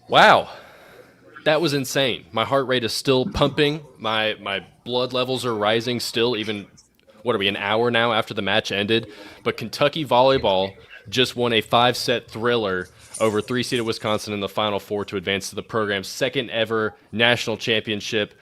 Wow. That was insane. My heart rate is still pumping. My blood levels are rising still, even, what are we, an hour now after the match ended? But Kentucky volleyball just won a 5-set thriller over three-seeded Wisconsin in the Final Four to advance to the program's second ever national championship.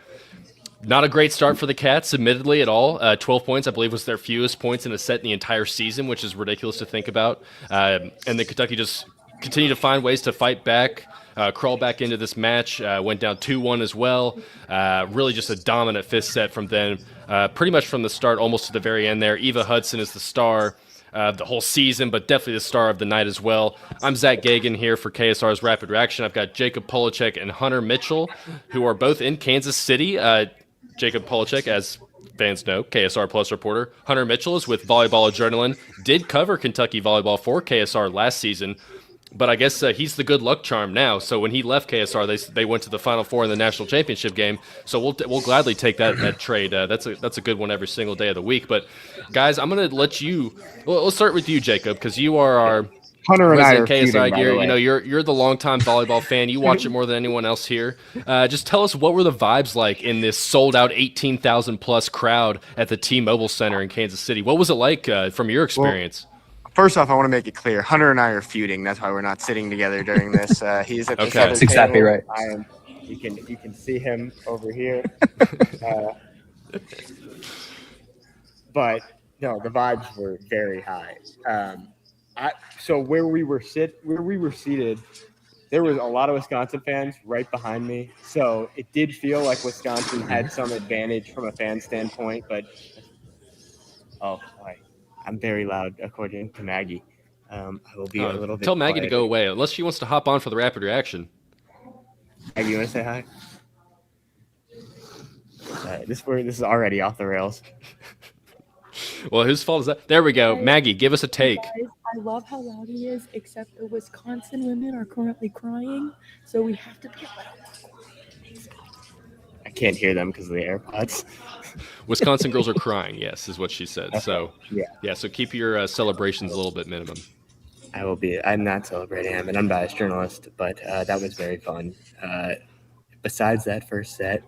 Not a great start for the Cats, admittedly, at all. 12 points, I believe, was their fewest points in a set in the entire season, which is ridiculous to think about. And then Kentucky just continued to find ways to fight back, crawl back into this match. Went down 2-1 as well. Really just a dominant fifth set from them. Pretty much from the start, almost to the very end there. Eva Hudson is the star the whole season, but definitely the star of the night as well. I'm Zack Geoghegan here for KSR's Rapid Reaction. I've got Jacob Polacheck and Hunter Mitchell, who are both in Kansas City. Jacob Polacheck, as fans know, KSR Plus reporter. Hunter Mitchell is with Volleyball Adrenaline. Did cover Kentucky volleyball for KSR last season, but I guess he's the good luck charm now. So when he left KSR, they went to the Final Four in the national championship game. So we'll gladly take that trade. That's a good one every single day of the week. But guys, I'm gonna let you. Well, let's start with you, Jacob, because you are our Hunter and I are KSI feuding, gear. You know, you're the longtime volleyball fan. You watch it more than anyone else here. Just tell us, what were the vibes like in this sold out 18,000 plus crowd at the T-Mobile Center in Kansas City? What was it like from your experience? Well, first off, I want to make it clear: Hunter and I are feuding. That's why we're not sitting together during this. He's at the Okay. other That's exactly table. right. I am. You can see him over here. But no, the vibes were very high. So where we were seated, there was a lot of Wisconsin fans right behind me. So it did feel like Wisconsin had some advantage from a fan standpoint. But I'm very loud, according to Maggie. I will be a little bit. Tell Maggie quieter. to go away, unless she wants to hop on for the rapid reaction. Maggie, you want to say hi? This is already off the rails. Well, whose fault is that? There we go. Maggie, give us a take. Guys, I love how loud he is, except the Wisconsin women are currently crying, so we have to be a little more quiet. I can't hear them because of the AirPods. Wisconsin girls are crying, yes, is what she said. Okay. So, yeah, so keep your celebrations a little bit minimum. I will be. I'm not celebrating. I'm an unbiased journalist, but that was very fun. Besides that first set,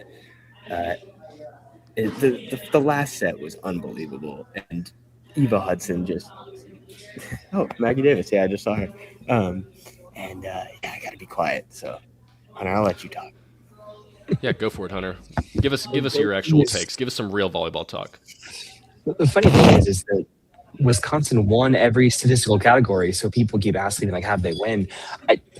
the last set was unbelievable, and Eva Hudson just Maggie Davis, I just saw her, I gotta be quiet. So, Hunter, I'll let you talk. Yeah, go for it, Hunter. Give us your actual takes. Give us some real volleyball talk. The funny thing is that Wisconsin won every statistical category, so people keep asking, like, how'd they win?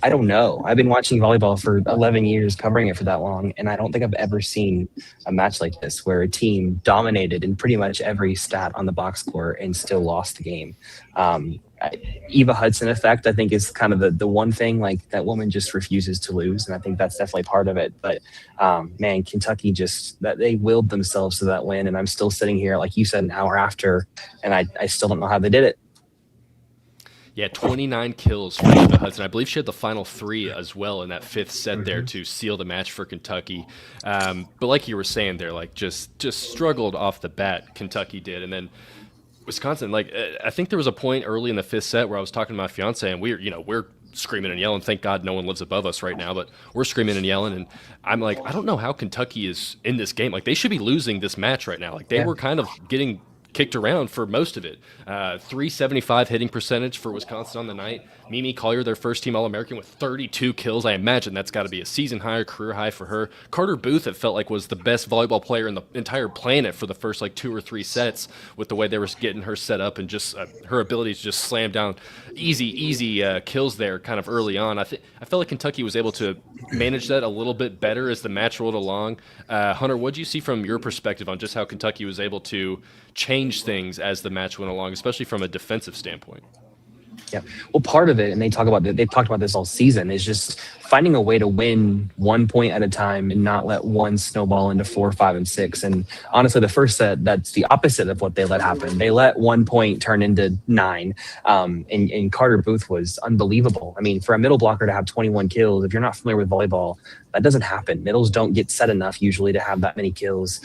I don't know. I've been watching volleyball for 11 years, covering it for that long, and I don't think I've ever seen a match like this where a team dominated in pretty much every stat on the box score and still lost the game. Eva Hudson effect, I think, is kind of the one thing, like, that woman just refuses to lose, and I think that's definitely part of it. But man, Kentucky they willed themselves to that win, and I'm still sitting here, like you said, an hour after, and I still don't know how they did it. Yeah, 29 kills for Eva Hudson. I believe she had the final 3 as well in that fifth set there to seal the match for Kentucky. But like you were saying there, like just struggled off the bat, Kentucky did, and then Wisconsin, like, I think there was a point early in the fifth set where I was talking to my fiance, and we're screaming and yelling. Thank God no one lives above us right now, but we're screaming and yelling, and I'm like, I don't know how Kentucky is in this game. Like, they should be losing this match right now. Like, they were kind of getting kicked around for most of it. 375 hitting percentage for Wisconsin on the night. Mimi Collier, their first team All-American, with 32 kills. I imagine that's got to be a season high or career high for her. Carter Booth, it felt like, was the best volleyball player in the entire planet for the first, like, 2 or 3 sets, with the way they were getting her set up and just her ability to just slam down easy kills there kind of early on. I felt like Kentucky was able to manage that a little bit better as the match rolled along. Hunter, what did you see from your perspective on just how Kentucky was able to change things as the match went along, especially from a defensive standpoint? Yeah. Well, part of it, and they've talked about this all season, is just finding a way to win 1 point at a time and not let one snowball into 4, 5, and 6. And honestly, the first set, that's the opposite of what they let happen. They let 1 point turn into 9. And Carter Booth was unbelievable. I mean, for a middle blocker to have 21 kills, if you're not familiar with volleyball, that doesn't happen. Middles don't get set enough usually to have that many kills,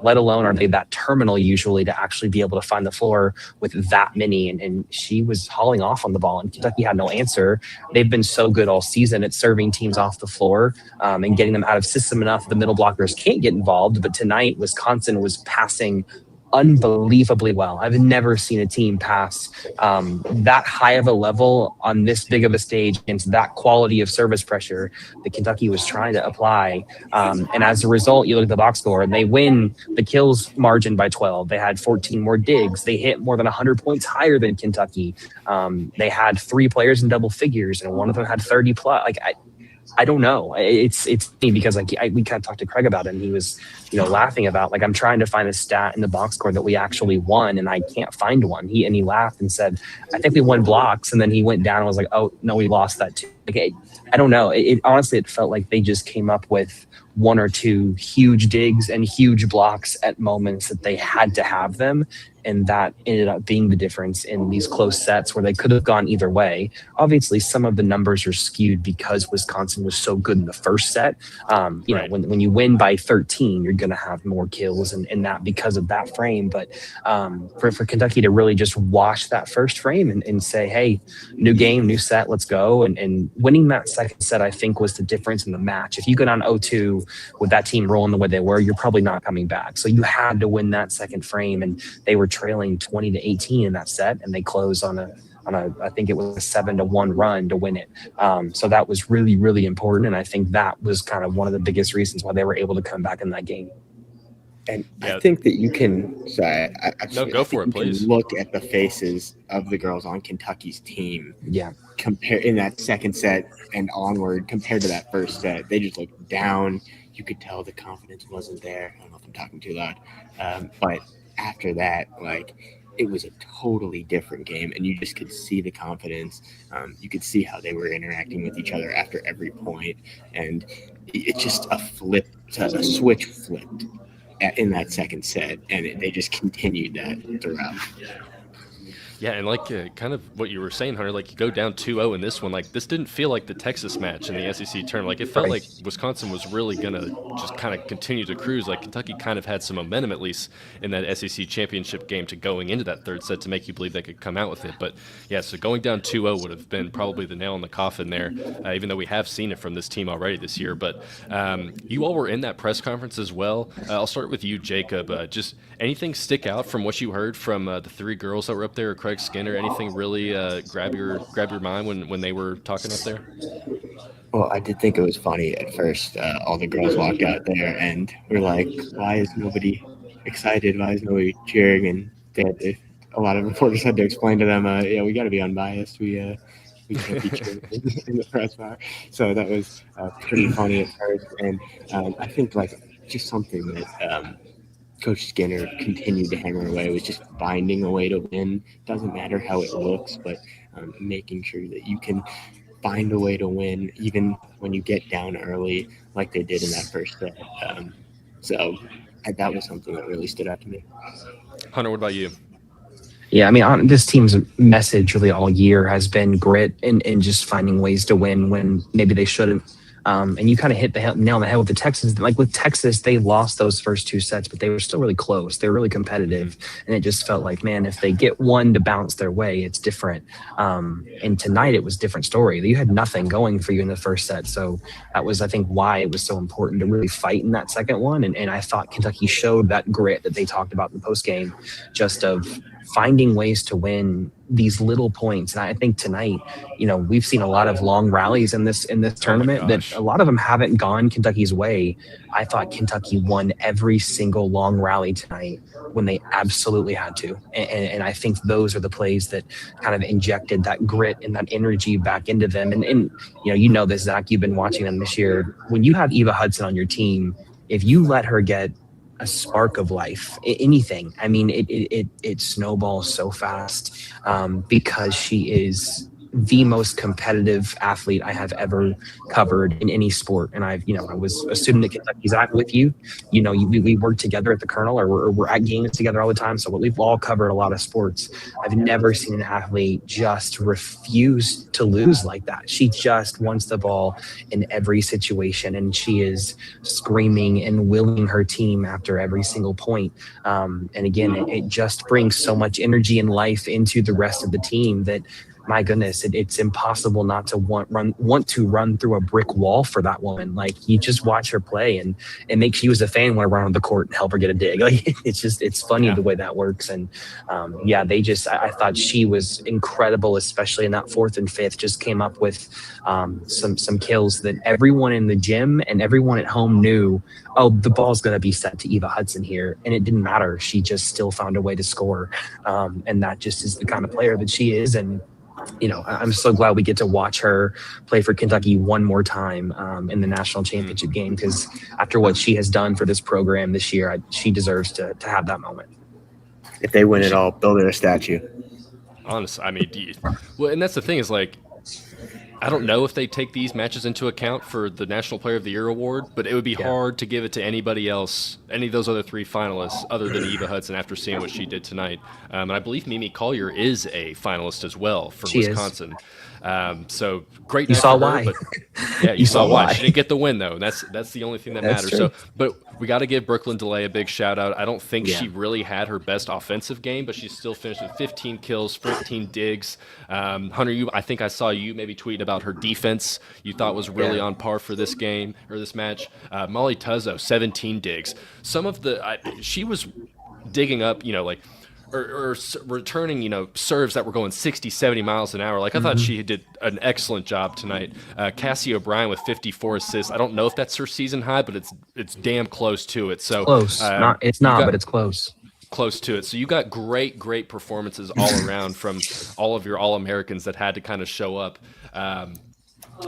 let alone are they that terminal usually to actually be able to find the floor with that many. And she was hauling off on the ball, and Kentucky had no answer. They've been so good all season. It served serving teams off the floor and getting them out of system enough the middle blockers can't get involved. But tonight, Wisconsin was passing unbelievably well. I've never seen a team pass that high of a level on this big of a stage against that quality of service pressure that Kentucky was trying to apply. And as a result, you look at the box score and they win the kills margin by 12. They had 14 more digs. They hit more than 100 points higher than Kentucky. They had 3 players in double figures and one of them had 30 plus. Like, I don't know. It's funny because we kind of talked to Craig about it and he was, laughing about, like, I'm trying to find a stat in the box score that we actually won and I can't find one. He laughed and said, I think we won blocks. And then he went down and was like, oh no, we lost that too. Like, I don't know. Honestly, it felt like they just came up with 1 or 2 huge digs and huge blocks at moments that they had to have them. And that ended up being the difference in these close sets where they could have gone either way. Obviously, some of the numbers are skewed because Wisconsin was so good in the first set. Right. When you win by 13, you're going to have more kills and that because of that frame. But for Kentucky to really just wash that first frame and say, hey, new game, new set, let's go. And winning that second set, I think, was the difference in the match. If you go down 0-2 with that team rolling the way they were, you're probably not coming back. So you had to win that second frame. And they were trailing 20-18 in that set, and they closed on a I think it was a 7-1 run to win it. So that was really, really important, and I think that was kind of one of the biggest reasons why they were able to come back in that game. And I think that you can. Sorry, go for it, please. Look at the faces of the girls on Kentucky's team. Yeah. Compare in that second set and onward compared to that first set, they just looked down. You could tell the confidence wasn't there. I don't know if I'm talking too loud, but after that, like, it was a totally different game, and you just could see the confidence. You could see how they were interacting with each other after every point, and it's just a switch flipped in that second set, and they just continued that throughout. Yeah, and like kind of what you were saying, Hunter, like you go down 2-0 in this one. Like this didn't feel like the Texas match in the SEC tournament. Like it felt like Wisconsin was really going to just kind of continue to cruise. Like Kentucky kind of had some momentum, at least in that SEC championship game, to going into that third set to make you believe they could come out with it. But yeah, so going down 2-0 would have been probably the nail in the coffin there, even though we have seen it from this team already this year. But you all were in that press conference as well. I'll start with you, Jacob. Just anything stick out from what you heard from the 3 girls that were up there, or Craig Skinner? Anything really grab your mind when they were talking up there? Well, I did think it was funny at first. All the girls walked out there and were like, why is nobody excited? Why is nobody cheering? And a lot of reporters had to explain to them, we got to be unbiased. We can't be cheering in the press bar. So that was pretty funny at first. And I think just something that Coach Skinner continued to hammer away was just finding a way to win. Doesn't matter how it looks, but making sure that you can find a way to win even when you get down early like they did in that first set. So that was something that really stood out to me. Hunter, what about you? Yeah, I mean, this team's message really all year has been grit and just finding ways to win when maybe they shouldn't. And you kind of hit the nail on the head with the Texans. Like with Texas, they lost those first 2 sets, but they were still really close. They were really competitive. And it just felt like, man, if they get one to bounce their way, it's different. And tonight it was a different story. You had nothing going for you in the first set. So that was, I think, why it was so important to really fight in that second one. And I thought Kentucky showed that grit that they talked about in the postgame, just of finding ways to win these little points. And I think tonight, we've seen a lot of long rallies in this tournament that a lot of them haven't gone Kentucky's way. I thought Kentucky won every single long rally tonight when they absolutely had to. And I think those are the plays that kind of injected that grit and that energy back into them. And this, Zach, you've been watching them this year. When you have Eva Hudson on your team, if you let her get a spark of life, anything, I mean, it snowballs so fast because she is the most competitive athlete I have ever covered in any sport. And I was a student at Kentucky, Zach, with you. We worked together at the Colonel, or we're at games together all the time. So we've all covered a lot of sports. I've never seen an athlete just refuse to lose like that. She just wants the ball in every situation, and she is screaming and willing her team after every single point. And again, it just brings so much energy and life into the rest of the team that my goodness, it's impossible not to want to run through a brick wall for that woman. Like, you just watch her play, and it makes you as a fan want to run on the court and help her get a dig. Like, it's funny the way that works. And I thought she was incredible, especially in that fourth and fifth. Just came up with some kills that everyone in the gym and everyone at home knew. Oh, the ball's going to be set to Eva Hudson here, and it didn't matter. She just still found a way to score, and that just is the kind of player that she is. And I'm so glad we get to watch her play for Kentucky one more time in the national championship game, because after what she has done for this program this year, she deserves to have that moment. If they win it all, build her a statue. Honestly, I mean, and that's the thing is, like, I don't know if they take these matches into account for the National Player of the Year award, but it would be hard to give it to anybody else, any of those other three finalists, other than Eva Hudson after seeing what she did tonight. And I believe Mimi Collier is a finalist as well for Wisconsin. So great. You saw why. But, yeah, you saw why. She didn't get the win, though. That's the only thing that matters. True. So, but we got to give Brooklyn DeLay a big shout out. I don't think she really had her best offensive game, but she still finished with 15 kills, 14 digs. Hunter, I think I saw you maybe tweet about her defense. You thought was really on par for this game or this match. Molly Tuzzo, 17 digs. Some of she was digging up, or returning, serves that were going 60, 70 miles an hour. Like, I thought she did an excellent job tonight. Cassie O'Brien with 54 assists. I don't know if that's her season high, but it's damn close to it. So close. But it's close. Close to it. So you got great performances all around from all of your All-Americans that had to kind of show up.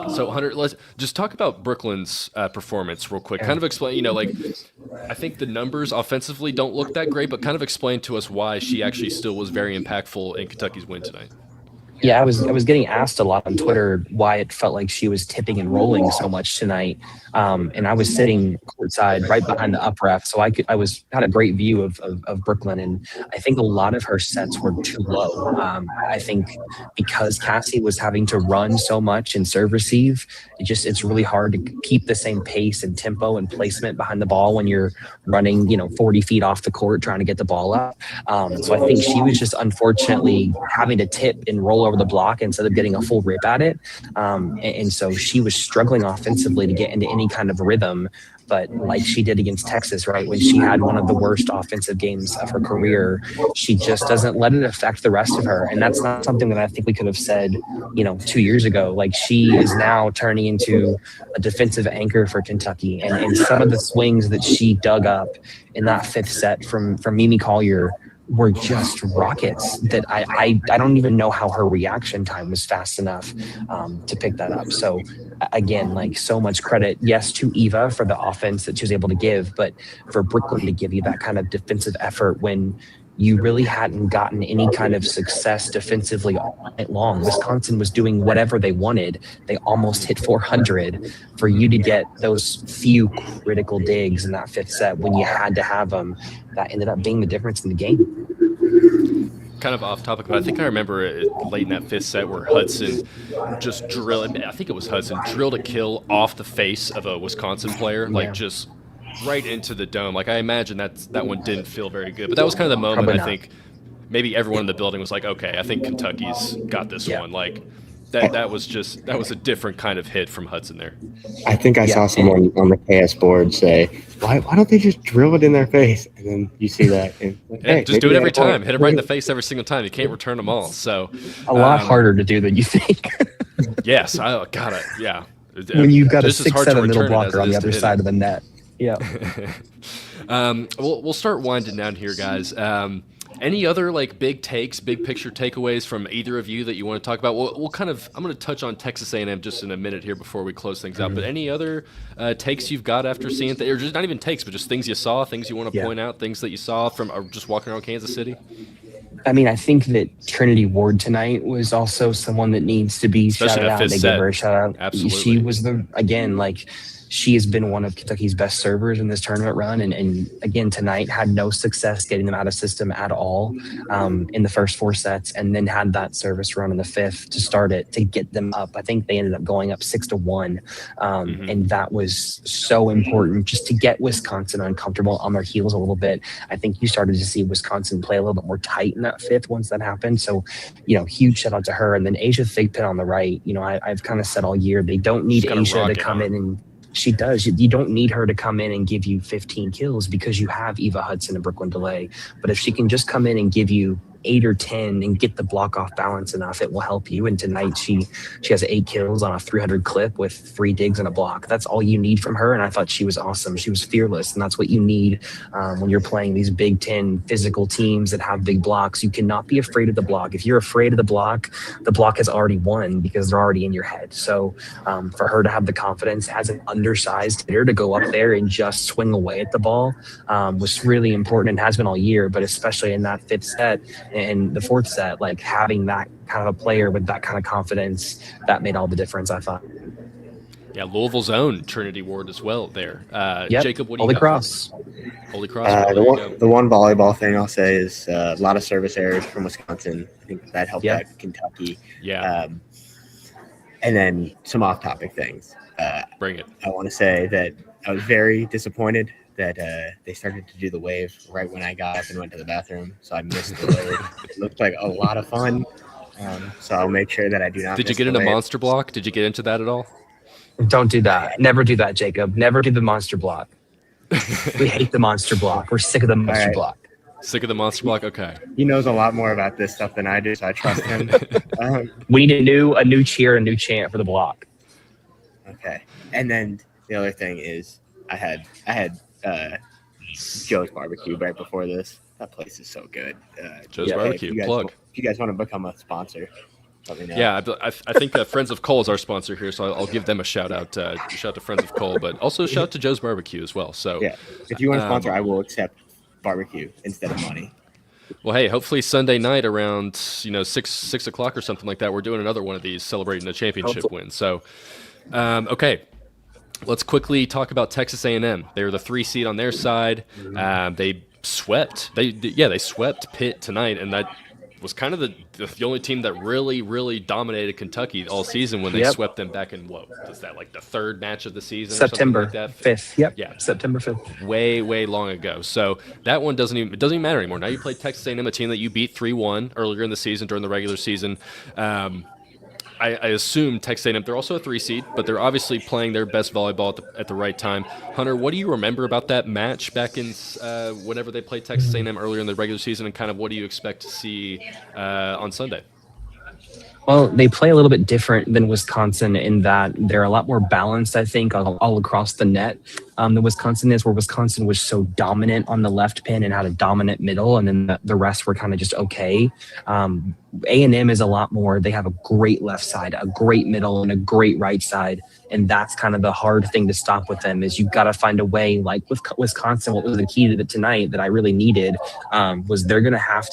So, Hunter, let's just talk about Brooklyn's performance real quick. Kind of explain, I think the numbers offensively don't look that great, but kind of explain to us why she actually still was very impactful in Kentucky's win tonight. Yeah, I was getting asked a lot on Twitter why it felt like she was tipping and rolling so much tonight. And I was sitting courtside right behind the up ref, so I had a great view of Brooklyn, and I think a lot of her sets were too low. I think because Cassie was having to run so much and serve receive, it's really hard to keep the same pace and tempo and placement behind the ball when you're running 40 feet off the court trying to get the ball up. So I think she was just unfortunately having to tip and roll over the block instead of getting a full rip at it. And so she was struggling offensively to get into any kind of rhythm. But like she did against Texas, right, when she had one of the worst offensive games of her career, she just doesn't let it affect the rest of her. And that's not something that I think we could have said, 2 years ago. Like, she is now turning into a defensive anchor for Kentucky. And some of the swings that she dug up in that fifth set from Mimi Collier were just rockets that I don't even know how her reaction time was fast enough to pick that up. So again, like, so much credit, yes, to Eva for the offense that she was able to give, but for Brooklyn to give you that kind of defensive effort when you really hadn't gotten any kind of success defensively all night long. Wisconsin was doing whatever they wanted. They almost hit 400. For you to get those few critical digs in that fifth set when you had to have them, that ended up being the difference in the game. Kind of off topic, but I think I remember it late in that fifth set where Hudson just drilled a kill off the face of a Wisconsin player, just right into the dome. Like, I imagine that one didn't feel very good, but that was kind of the moment I think maybe everyone in the building was like, okay, I think Kentucky's got this one. Like, that was a different kind of hit from Hudson there. I think I saw someone on the KS board say, why don't they just drill it in their face? And then you see that. And, just do it every time. Hit it right in the face every single time. You can't return them all. So a lot harder to do than you think. Yes, I got it. Yeah. When you've got a 6'7" middle blocker on the other side of the net. Yeah. We'll start winding down here, guys. Any other big takes, big picture takeaways from either of you that you want to talk about? We'll kind of, I'm going to touch on Texas A&M just in a minute here before we close things out. But any other takes you've got after seeing or just not even takes, but just things you saw, things you want to point out, things that you saw from just walking around Kansas City? I mean, I think that Trinity Ward tonight was also someone that needs to be shouted out. They give her a shout out. Absolutely. She was she has been one of Kentucky's best servers in this tournament run. And again, tonight had no success getting them out of system at all in the first 4 sets, and then had that service run in the 5th to start it to get them up. I think they ended up going up 6-1. And that was so important just to get Wisconsin uncomfortable on their heels a little bit. I think you started to see Wisconsin play a little bit more tight in that 5th once that happened. So, huge shout out to her. And then Asia Thigpen on the right, I've kind of said all year, they don't need Asia to come in and she does. You don't need her to come in and give you 15 kills because you have Eva Hudson and Brooklyn DeLay. But if she can just come in and give you 8 or 10 and get the block off balance enough, it will help you. And tonight she has 8 kills on a 300 clip with 3 digs and a block. That's all you need from her. And I thought she was awesome. She was fearless. And that's what you need when you're playing these Big Ten physical teams that have big blocks. You cannot be afraid of the block. If you're afraid of the block has already won because they're already in your head. So for her to have the confidence as an undersized hitter to go up there and just swing away at the ball was really important and has been all year, but especially in that 5th set and the 4th set, like having that kind of a player with that kind of confidence, that made all the difference, I thought. Yeah, Louisville's own Trinity Ward as well there. Jacob, what do you Holy got? Cross. Holy Cross. The one volleyball thing I'll say is a lot of service errors from Wisconsin. I think that helped out Kentucky. Yeah. And then some off-topic things. Bring it. I want to say that I was very disappointed that they started to do the wave right when I got up and went to the bathroom. So I missed the wave. It looked like a lot of fun. So I'll make sure that I do not. Did you get into monster block? Did you get into that at all? Don't do that. Never do that, Jacob. Never do the monster block. We hate the monster block. We're sick of the monster block. Sick of the monster block? Okay. He knows a lot more about this stuff than I do, so I trust him. We need a new cheer, a new chant for the block. Okay. And then the other thing is I had Joe's Barbecue right before this. That place is so good. Joe's Barbecue, plug. If you guys want to become a sponsor, let me know. Yeah, I think Friends of Cole is our sponsor here, so I'll give them a shout out. Shout out to Friends of Cole, but also shout out to Joe's Barbecue as well. So yeah, if you want to sponsor, I will accept barbecue instead of money. Well, hey, hopefully Sunday night around 6 o'clock or something like that, we're doing another one of these celebrating a championship win. So, okay. Let's quickly talk about Texas A&M. They were the 3 seed on their side. They swept. They swept Pitt tonight, and that was kind of the only team that really dominated Kentucky all season when they swept them back in what was that, like the 3rd match of the season? September or something like that? 5th. Yep. Yeah, September 5th. Way long ago. So that one doesn't even matter anymore. Now you play Texas A&M, a team that you beat 3-1 earlier in the season during the regular season. I assume Texas A&M, they're also a 3 seed, but they're obviously playing their best volleyball at the right time. Hunter, what do you remember about that match back in whenever they played Texas A&M earlier in the regular season, and kind of what do you expect to see on Sunday? Well, they play a little bit different than Wisconsin in that they're a lot more balanced, I think, all across the net than Wisconsin is, where Wisconsin was so dominant on the left pin and had a dominant middle, and then the rest were kind of just okay. A&M is a lot more. They have a great left side, a great middle, and a great right side, and that's kind of the hard thing to stop with them is you've got to find a way, like with Wisconsin, what was the key to tonight that I really needed was they're going to have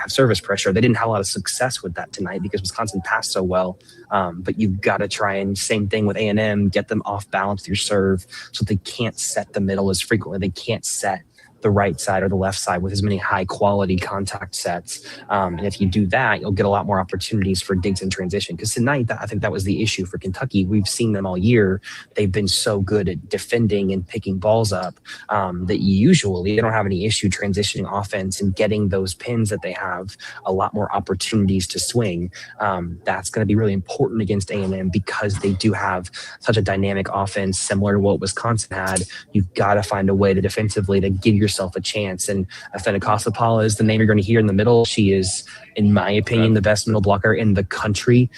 service pressure. They didn't have a lot of success with that tonight because Wisconsin passed so well, but you've got to try and same thing with A&M, get them off balance with your serve so they can't set the middle as frequently. They can't set the right side or the left side with as many high quality contact sets. And if you do that, you'll get a lot more opportunities for digs in transition. Because tonight, I think that was the issue for Kentucky. We've seen them all year. They've been so good at defending and picking balls up that usually they don't have any issue transitioning offense and getting those pins that they have a lot more opportunities to swing. That's going to be really important against A&M because they do have such a dynamic offense similar to what Wisconsin had. You've got to find a way to defensively to give yourself a chance. And Afenakasapala is the name you're going to hear in the middle. She is, in my opinion, the best middle blocker in the country.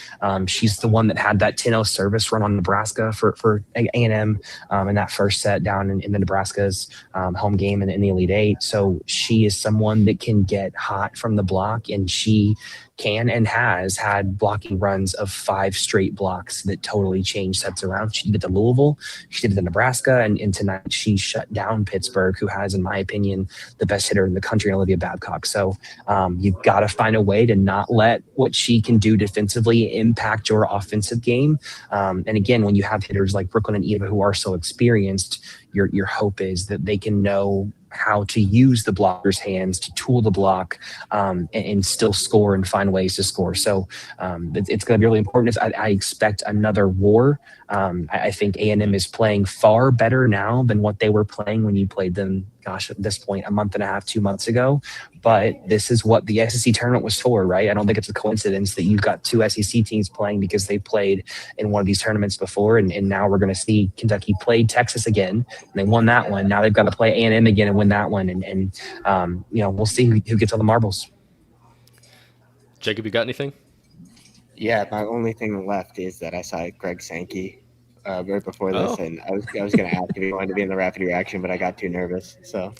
She's the one that had that 10-0 service run on Nebraska for A&M in that first set down in the Nebraska's home game in the Elite Eight. So she is someone that can get hot from the block, and she can and has had blocking runs of 5 straight blocks that totally changed sets around. She did it to Louisville, she did it to Nebraska, and tonight she shut down Pittsburgh, who has, in my opinion, the best hitter in the country, Olivia Babcock. So you've got to find a way to not let what she can do defensively impact your offensive game. And again, when you have hitters like Brooklyn and Eva who are so experienced, your hope is that they can know how to use the blocker's hands to tool the block and still score and find ways to score. So it's going to be really important. I expect another war. I think A&M is playing far better now than what they were playing when you played them, gosh, at this point, a month and a half, 2 months ago. But this is what the SEC tournament was for, right? I don't think it's a coincidence that you've got 2 SEC teams playing because they played in one of these tournaments before. And now we're going to see Kentucky play Texas again. And they won that one. Now they've got to play A&M again and win that one. And we'll see who gets all the marbles. Jacob, you got anything? Yeah, my only thing left is that I saw Greg Sankey right before this, and I was going to ask if he wanted to be in the rapid reaction, but I got too nervous. So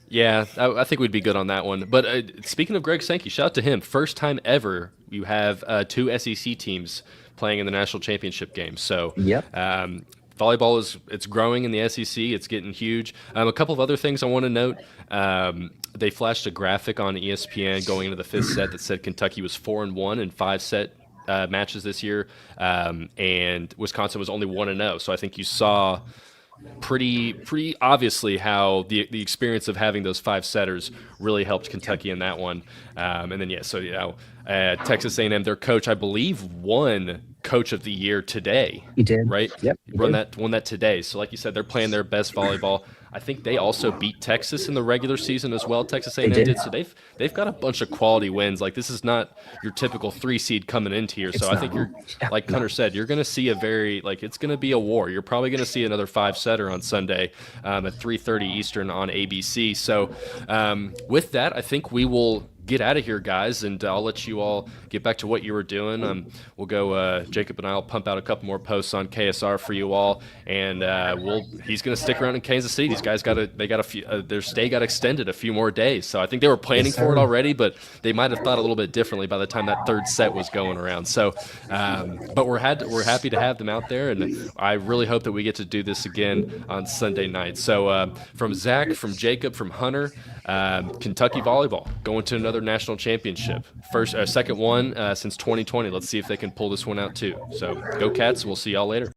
Yeah, I think we'd be good on that one. But speaking of Greg Sankey, shout out to him. First time ever you have 2 SEC teams playing in the national championship game. So Yep. Volleyball it's growing in the SEC. It's getting huge. A couple of other things I want to note. They flashed a graphic on ESPN going into the 5th set that said Kentucky was 4-1 in 5-set matches this year, and Wisconsin was only 1-0. So I think you saw pretty obviously how the experience of having those 5-setters really helped Kentucky in that one. And then Texas A&M, their coach, I believe, won Coach of the Year today. He did, right? Yep. Won that today. So like you said, they're playing their best volleyball. I think they also beat Texas in the regular season as well. Texas A&M did. So they've got a bunch of quality wins. Like, this is not your typical 3 seed coming into here. So I think like Hunter said, you're going to see it's going to be a war. You're probably going to see another 5-setter on Sunday at 3:30 Eastern on ABC. So with that, I think we will get out of here, guys, and I'll let you all get back to what you were doing. We'll go. Jacob and I will pump out a couple more posts on KSR for you all, and he's going to stick around in Kansas City. These guys their stay got extended a few more days, so I think they were planning for it already, but they might have thought a little bit differently by the time that 3rd set was going around. So, but we're happy to have them out there, and I really hope that we get to do this again on Sunday night. So, from Zach, from Jacob, from Hunter, Kentucky volleyball going to another national championship, second one since 2020. Let's see if they can pull this one out too. So go Cats. We'll see y'all later.